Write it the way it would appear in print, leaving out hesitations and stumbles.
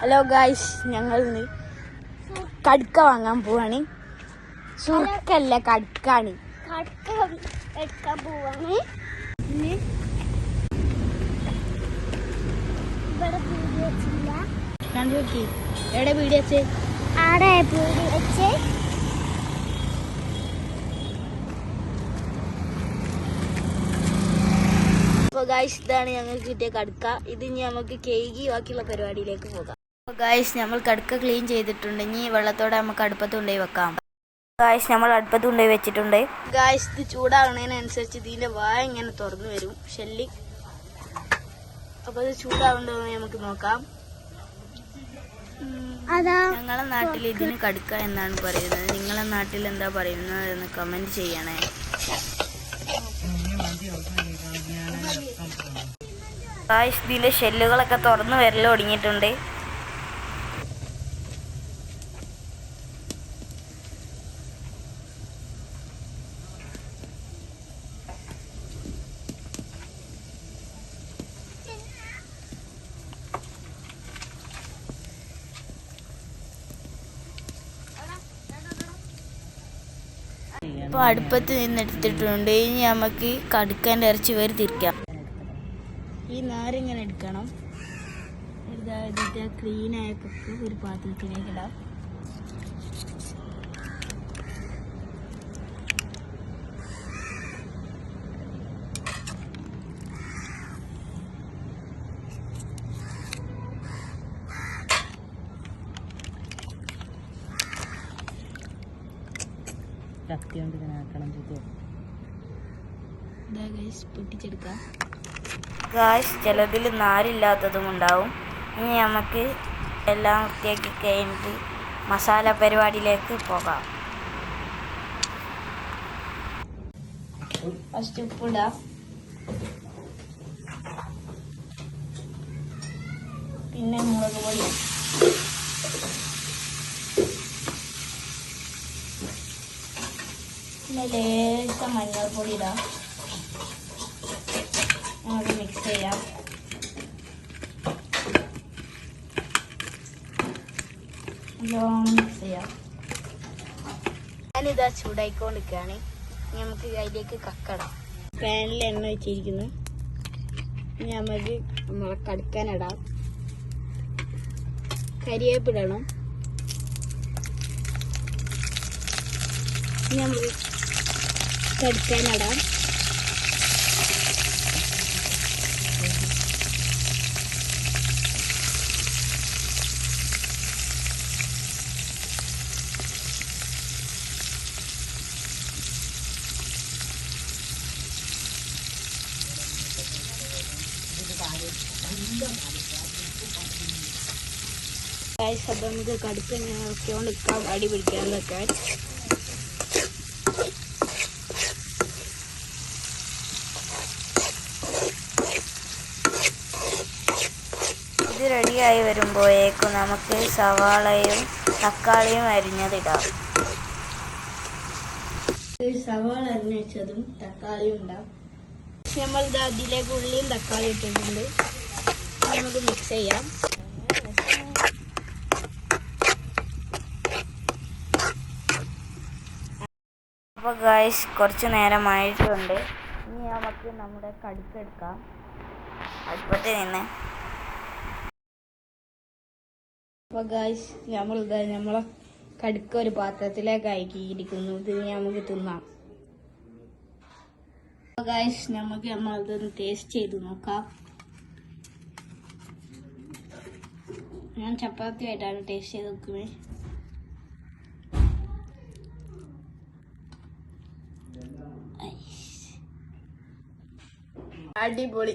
Hello guys, ഞങ്ങൾ കടുക്ക വാങ്ങാൻ പോവാണ്. സുർക്കല്ല, കടുക്കാണ്. എടുക്കാൻ പോവാണ്. എവിടെ വീഡിയോ വെച്ച്? ആടെ വീഡിയോ വെച്ച്. അപ്പോൾ ഗായ്സ്, ഇതാണ് ഞങ്ങൾക്ക് കിട്ടിയ കടുക്ക. ഇത് ഇനി നമുക്ക് കേകി ബാക്കിയുള്ള പരിപാടിയിലേക്ക് പോകാം. അപ്പോൾ ഗായ്സ്, നമ്മൾ കടുക്ക ക്ലീൻ ചെയ്തിട്ടുണ്ട്. ഇനി വെള്ളത്തോടെ നമുക്ക് അടുപ്പത്ത് കൊണ്ടുപോയി വെക്കാം. ഗായ്സ്, നമ്മൾ അടുപ്പത്ത് കൊണ്ടുപോയി വെച്ചിട്ടുണ്ട്. ഗായ്സ്, ഇത് ചൂടാവുന്നതിനനുസരിച്ച് ഇതിൻ്റെ വായ ഇങ്ങനെ തുറന്നു വരും, ഷെല്ലി. അപ്പോൾ ഇത് ചൂടാവുണ്ടോ എന്ന് നമുക്ക് നോക്കാം. ഞങ്ങളെ നാട്ടിൽ ഇതിന് കടുക്ക എന്നാണ് പറയുന്നത്. നിങ്ങളെ നാട്ടിൽ എന്താ പറയുന്നത് എന്ന് കമന്റ് ചെയ്യണേ. ഗായ്സ്, ഇതിലെ ഷെല്ലുകളൊക്കെ തുറന്നു വരൽ തുടങ്ങിയിട്ടുണ്ട്. ഇപ്പോൾ അടുപ്പത്ത് നിന്നെടുത്തിട്ടുണ്ട്. ഇനി നമുക്ക് കടുക്കൻ്റെ ഇറച്ചി വേർതിരിക്കാം. ഈ നാരിങ്ങനെ എടുക്കണം. എടുത്തിട്ട് ക്ലീനായ കപ്പ് ഒരു പാത്രത്തിലേക്ക് ഇടാം. പൊട്ടിച്ചെടുക്കാം. ഗായ്സ്, ചിലതിൽ നാരില്ലാത്തതും ഉണ്ടാവും. ഇനി നമുക്ക് എല്ലാം വൃത്തിയാക്കി കഴിഞ്ഞിട്ട് മസാല പരിപാടിയിലേക്ക് പോകാം. ഫസ്റ്റ് ഉപ്പിടാം, പിന്നെ മുളക് പൊടി, പിന്നെ ലേശ മഞ്ഞൾപ്പൊടി ഇടാം. നമുക്ക് മിക്സ് ചെയ്യാം. മിക്സ് ചെയ്യാം. ഞാനിതാ ചൂടായിക്കൊണ്ടിരിക്കുകയാണ്. ഇനി നമുക്ക് അതിലേക്ക് കക്കടാം. പാനിൽ എണ്ണ വെച്ചിരിക്കുന്നു. ഇനി നമുക്ക് നമ്മളെ കടുക്കാനിടാം. കരിവേപ്പിടണം. ഇനി നമുക്ക് കടുക്കാനിടാം. അപ്പം നമുക്ക് കടുക്ക ഇങ്ങനെ ഇറക്കിക്കൊണ്ട് നിൽക്കാം, അടി പിടിക്കാന്നൊക്കെ. ഇത് റെഡിയായി വരുമ്പോഴേക്കും നമുക്ക് സവാളയും തക്കാളിയും അരിഞ്ഞതിടാം. സവാള അരിഞ്ഞ് വെച്ചതും തക്കാളിയും ഉണ്ടാവും. നമ്മളിത് അതിലേക്ക് ഉള്ളിയും തക്കാളി ഇട്ടിട്ടുണ്ട്. നമുക്ക് മിക്സ് ചെയ്യാം. അപ്പോൾ ഗായ്സ്, കുറച്ച് നേരമായിട്ടുണ്ട്. ഇനി നമുക്ക് നമ്മുടെ കടുക്ക എടുക്കാം അടുപ്പത്ത് നിന്ന്. അപ്പോൾ ഗായ്സ്, നമ്മളെ കടുക്ക ഒരു പാത്രത്തിലേക്ക് അയക്കിയിരിക്കുന്നു. ഇത് നമുക്ക് തിന്നാം. അപ്പോൾ ഗായ്സ്, നമ്മളതൊന്ന് ടേസ്റ്റ് ചെയ്ത് നോക്കാം. ഞാൻ ചപ്പാത്തിയായിട്ടാണ് ടേസ്റ്റ് ചെയ്ത് നോക്കുന്നത്. അടിപൊളി.